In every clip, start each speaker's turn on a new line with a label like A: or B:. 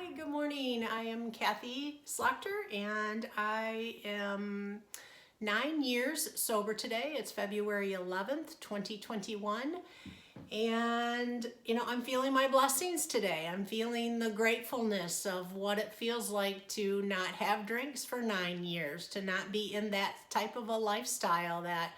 A: Hi, good morning. I am Kathy Slachter and I am 9 years sober today. It's February 11th, 2021. And, I'm feeling my blessings today. I'm feeling the gratefulness of what it feels like to not have drinks for 9 years, to not be in that type of a lifestyle that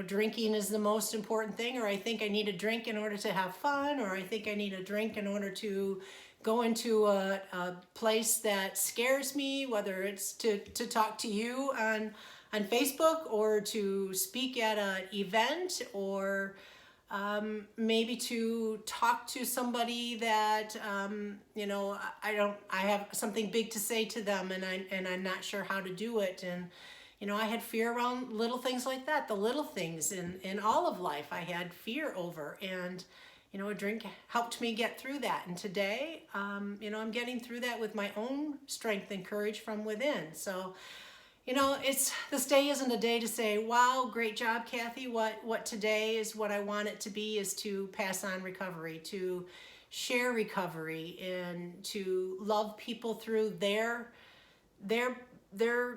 A: drinking is the most important thing, or I think I need a drink in order to have fun, or I think I need a drink in order to go into a place that scares me, whether it's to talk to you on Facebook or to speak at an event or maybe to talk to somebody that I have something big to say to them and I'm not sure how to do it. And I had fear around little things like that, the little things in all of life I had fear over. And a drink helped me get through that. And today, I'm getting through that with my own strength and courage from within. So, this day isn't a day to say, wow, great job, Kathy. What today is what I want it to be is to pass on recovery, to share recovery, and to love people through their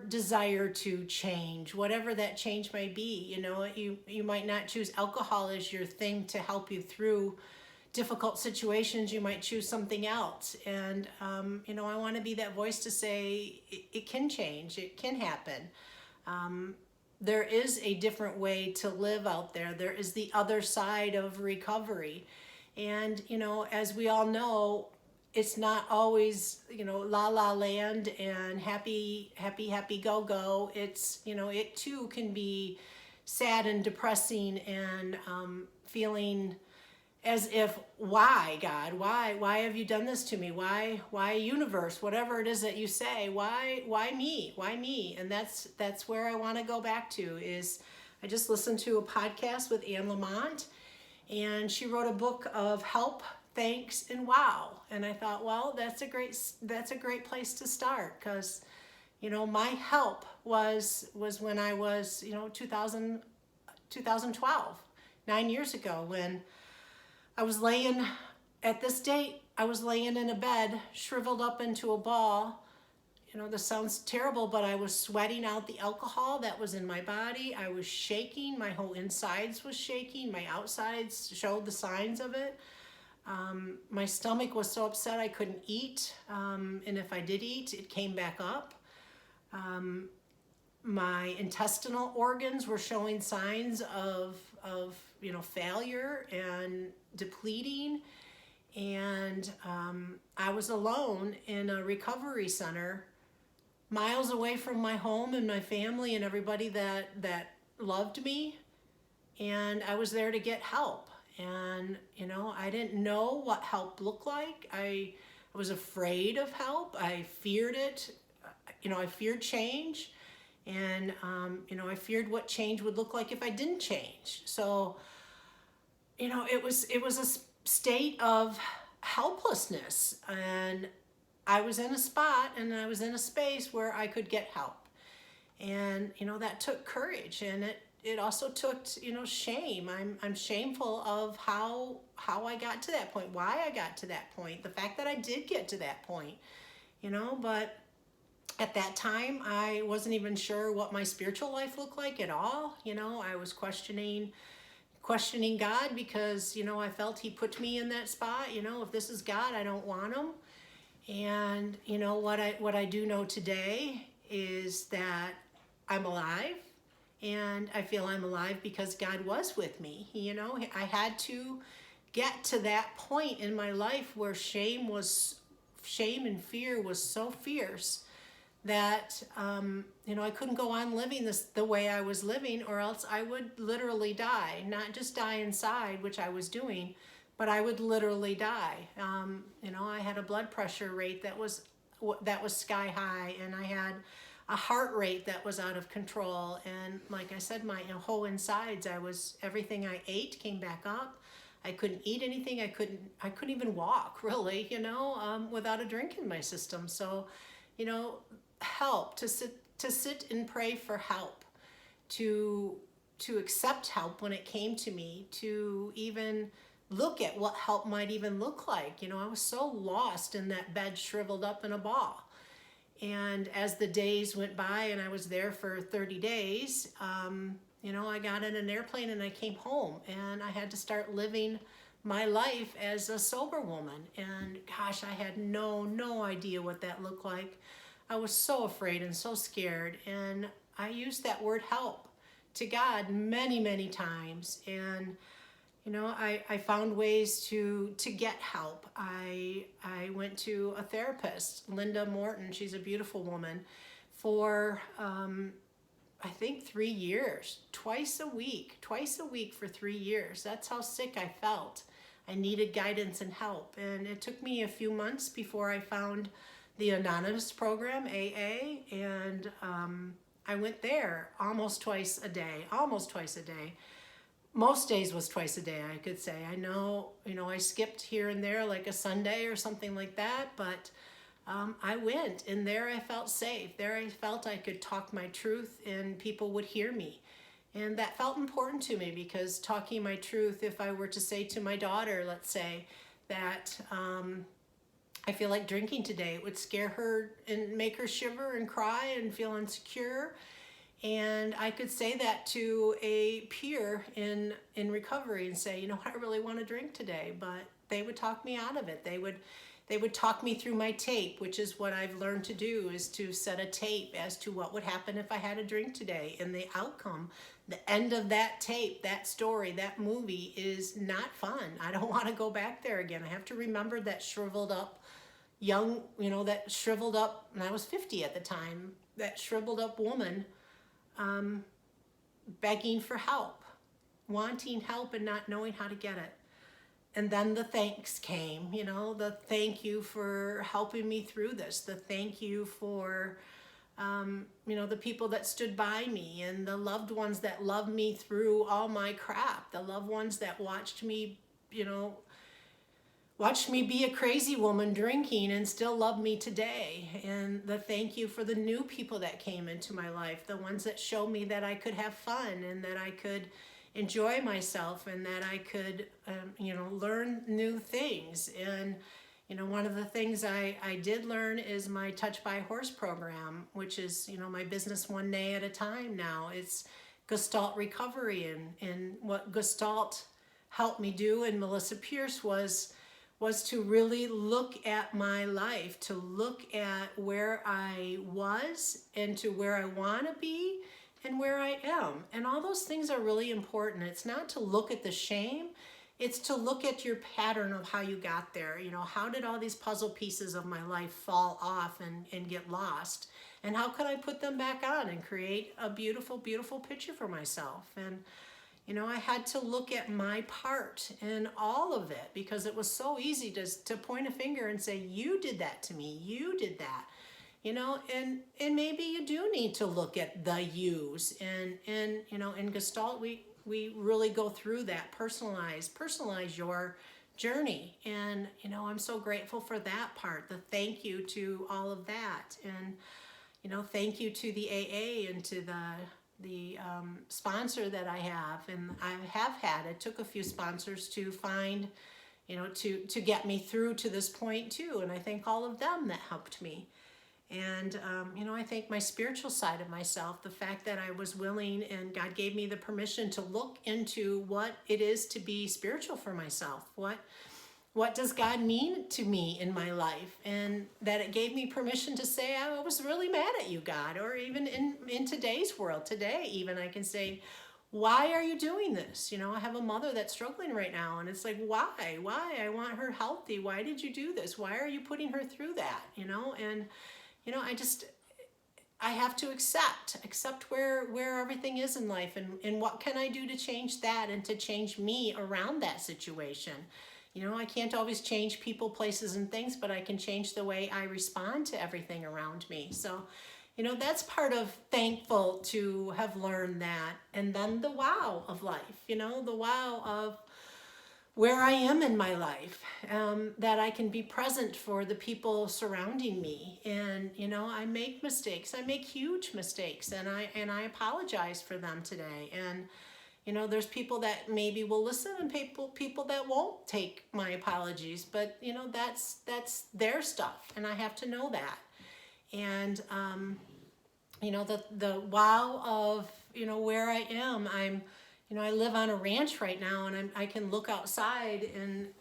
A: desire to change, whatever that change may be. You might not choose alcohol as your thing to help you through difficult situations. You might choose something else. And, I want to be that voice to say it can change, it can happen. There is a different way to live out there. There is the other side of recovery. And, as we all know, it's not always, la la land and happy go go. It's, it too can be sad and depressing and feeling as if, why, God, why have you done this to me? Why universe, whatever it is that you say, why me? And that's where I want to go back to. Is I just listened to a podcast with Anne Lamont, and she wrote a book of help, thanks, and wow. And I thought, well, that's a great place to start, because my help was when I was 2012, 9 years ago, when I was laying in a bed, shriveled up into a ball. This sounds terrible, but I was sweating out the alcohol that was in my body. I was shaking. My whole insides was shaking. My outsides showed the signs of it. My stomach was so upset I couldn't eat. And if I did eat, it came back up. My intestinal organs were showing signs of failure and depleting. And I was alone in a recovery center, miles away from my home and my family and everybody that loved me. And I was there to get help. And, I didn't know what help looked like. I was afraid of help. I feared it. I feared change. And, I feared what change would look like if I didn't change. So, it was a state of helplessness. And I was in a spot and I was in a space where I could get help. And, that took courage, and it also took, shame. I'm shameful of how I got to that point, why I got to that point, the fact that I did get to that point, but at that time, I wasn't even sure what my spiritual life looked like at all. I was questioning God, because, I felt he put me in that spot. If this is God, I don't want him. And, what I do know today is that I'm alive. And I feel I'm alive because God was with me. I had to get to that point in my life where shame and fear was so fierce that I couldn't go on living the way I was living, or else I would literally die. Not just die inside, which I was doing, but I would literally die. I had a blood pressure rate that was sky high, and I had a heart rate that was out of control. And like I said, my whole insides, everything I ate came back up. I couldn't eat anything. I couldn't even walk, really, without a drink in my system. So, help, to sit and pray for help, to accept help when it came to me, to even look at what help might even look like. I was so lost in that bed, shriveled up in a ball. And as the days went by, and I was there for 30 days, I got in an airplane and I came home, and I had to start living my life as a sober woman. And gosh, I had no idea what that looked like. I was so afraid and so scared. And I used that word help to God many times. And I found ways to get help. I went to a therapist, Linda Morton. She's a beautiful woman, for I think 3 years, twice a week for 3 years. That's how sick I felt. I needed guidance and help. And it took me a few months before I found the Anonymous program, AA, and I went there almost twice a day. Most days was twice a day, I could say. I know, I skipped here and there like a Sunday or something like that, but I went, and there I felt safe. There I felt I could talk my truth and people would hear me. And that felt important to me, because talking my truth, if I were to say to my daughter, let's say, that I feel like drinking today, it would scare her and make her shiver and cry and feel insecure. And I could say that to a peer in recovery and say, I really want to drink today, but they would talk me out of it. They would talk me through my tape, which is what I've learned to do, is to set a tape as to what would happen if I had a drink today. And the outcome, the end of that tape, that story, that movie is not fun. I don't want to go back there again. I have to remember that shriveled up young, that shriveled up, and I was 50 at the time, that shriveled up woman begging for help, wanting help and not knowing how to get it. And then the thanks came, the thank you for helping me through this, the thank you for, the people that stood by me, and the loved ones that loved me through all my crap, the loved ones that watched me be a crazy woman drinking and still love me today. And the thank you for the new people that came into my life, the ones that showed me that I could have fun and that I could enjoy myself and that I could, learn new things. And, one of the things I did learn is my Touch by a Horse program, which is, my business one day at a time now. It's Gestalt recovery, and what Gestalt helped me do, and Melissa Pierce was to really look at my life, to look at where I was and to where I want to be and where I am. And all those things are really important. It's not to look at the shame, it's to look at your pattern of how you got there. How did all these puzzle pieces of my life fall off and get lost? And how could I put them back on and create a beautiful, beautiful picture for myself? And I had to look at my part in all of it, because it was so easy to point a finger and say, you did that to me, you did that, and maybe you do need to look at the yous. And in Gestalt, we really go through that, personalize your journey. And, I'm so grateful for that part, the thank you to all of that. And, thank you to the AA and to the sponsor that I have, and I have had. It took a few sponsors to find, to get me through to this point too. And I thank all of them that helped me. And, I thank my spiritual side of myself, the fact that I was willing and God gave me the permission to look into what it is to be spiritual for myself. What does God mean to me in my life? And that it gave me permission to say, I was really mad at you, God. Or even in today's world, today even, I can say, why are you doing this? I have a mother that's struggling right now, and it's like, why? I want her healthy. Why did you do this? Why are you putting her through that? And, I have to accept where everything is in life, and what can I do to change that and to change me around that situation. I can't always change people, places, and things, but I can change the way I respond to everything around me. So, that's part of thankful to have learned that. And then the wow of life, the wow of where I am in my life, that I can be present for the people surrounding me. And, I make mistakes. I make huge mistakes, and I apologize for them today. And, there's people that maybe will listen and people that won't take my apologies, but that's their stuff, and I have to know that. And the wow of where I am. I live on a ranch right now, and I can look outside,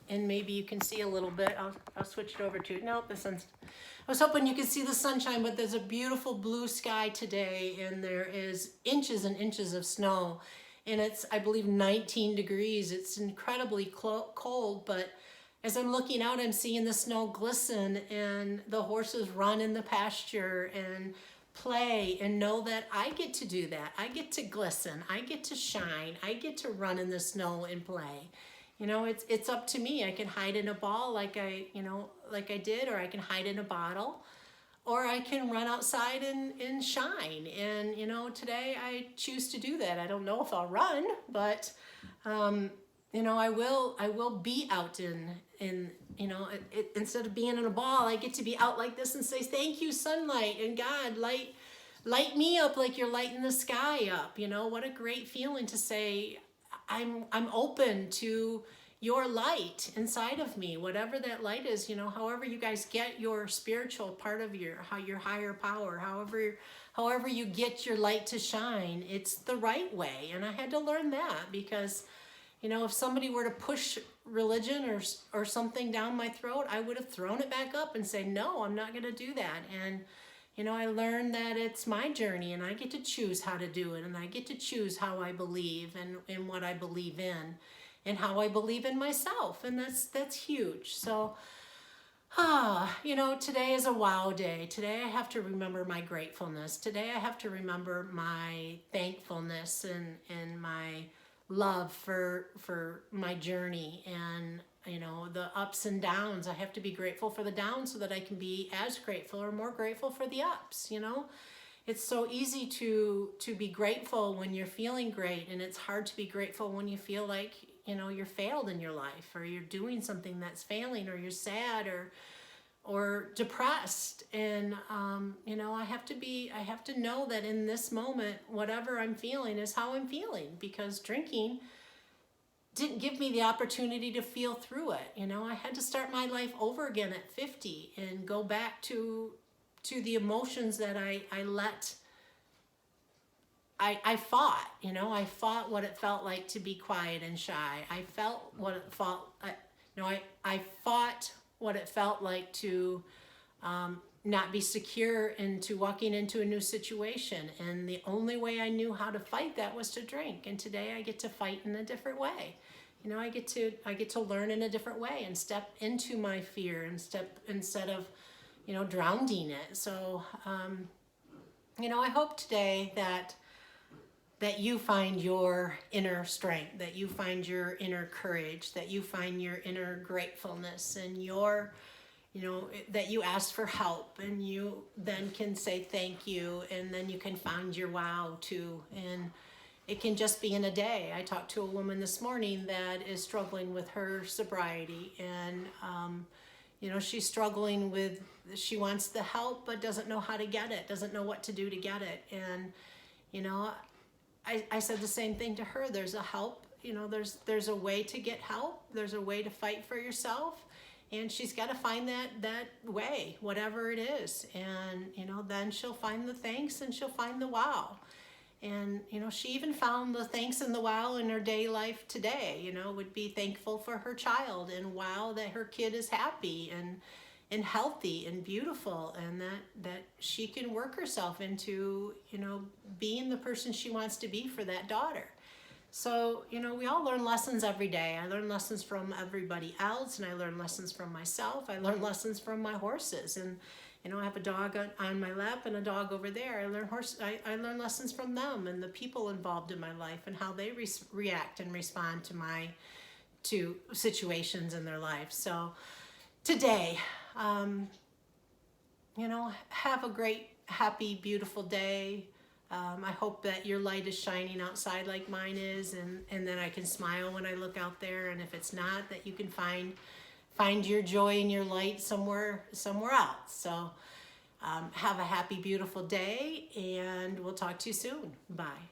A: and maybe you can see a little bit. I'll switch it over to, no, the sun's, I was hoping you could see the sunshine, but there's a beautiful blue sky today, and there is inches and inches of snow, and it's, I believe, 19 degrees. It's incredibly cold, but as I'm looking out, I'm seeing the snow glisten, and the horses run in the pasture and play, and know that I get to do that. I get to glisten. I get to shine. I get to run in the snow and play. It's up to me. I can hide in a ball like I did, or I can hide in a bottle, or I can run outside and shine. And, today I choose to do that. I don't know if I'll run, but, I will be out in instead of being in a ball, I get to be out like this and say, thank you, sunlight, and God, light me up like you're lighting the sky up. What a great feeling to say, I'm open to your light inside of me, whatever that light is, however you guys get your spiritual part of your higher power, however you get your light to shine, it's the right way. And I had to learn that, because if somebody were to push religion or something down my throat, I would have thrown it back up and say, no, I'm not going to do that. And I learned that it's my journey, and I get to choose how to do it, and I get to choose how I believe and what I believe in, and how I believe in myself, and that's huge. So, today is a wow day. Today I have to remember my gratefulness. Today I have to remember my thankfulness and my love for my journey, and the ups and downs. I have to be grateful for the downs so that I can be as grateful or more grateful for the ups. It's so easy to be grateful when you're feeling great, and it's hard to be grateful when you feel like you're failed in your life, or you're doing something that's failing, or you're sad or depressed. And I have to know that in this moment, whatever I'm feeling is how I'm feeling, because drinking didn't give me the opportunity to feel through it. I had to start my life over again at 50 and go back to the emotions that I fought. I fought what it felt like to be quiet and shy. I felt what it felt. I fought what it felt like to not be secure into walking into a new situation. And the only way I knew how to fight that was to drink. And today I get to fight in a different way. I get to learn in a different way and step into my fear instead of drowning it. So I hope today that you find your inner strength, that you find your inner courage, that you find your inner gratefulness, and that you ask for help, and you then can say thank you, and then you can find your wow too. And it can just be in a day. I talked to a woman this morning that is struggling with her sobriety, and she's struggling with, she wants the help but doesn't know how to get it, doesn't know what to do to get it. And I said the same thing to her. There's a help, there's a way to get help. There's a way to fight for yourself, and she's got to find that way, whatever it is. And then she'll find the thanks, and she'll find the wow. And she even found the thanks and the wow in her day life today. Would be thankful for her child, and wow that her kid is happy and healthy and beautiful, and that she can work herself into being the person she wants to be for that daughter. So we all learn lessons every day. I learn lessons from everybody else, and I learn lessons from myself. I learn lessons from my horses, and I have a dog on my lap and a dog over there. I learn lessons from them and the people involved in my life, and how they react and respond to situations in their life. So today, have a great, happy, beautiful day. I hope that your light is shining outside like mine is, and that I can smile when I look out there. And if it's not, that you can find your joy and your light somewhere else. So have a happy, beautiful day, and we'll talk to you soon. Bye.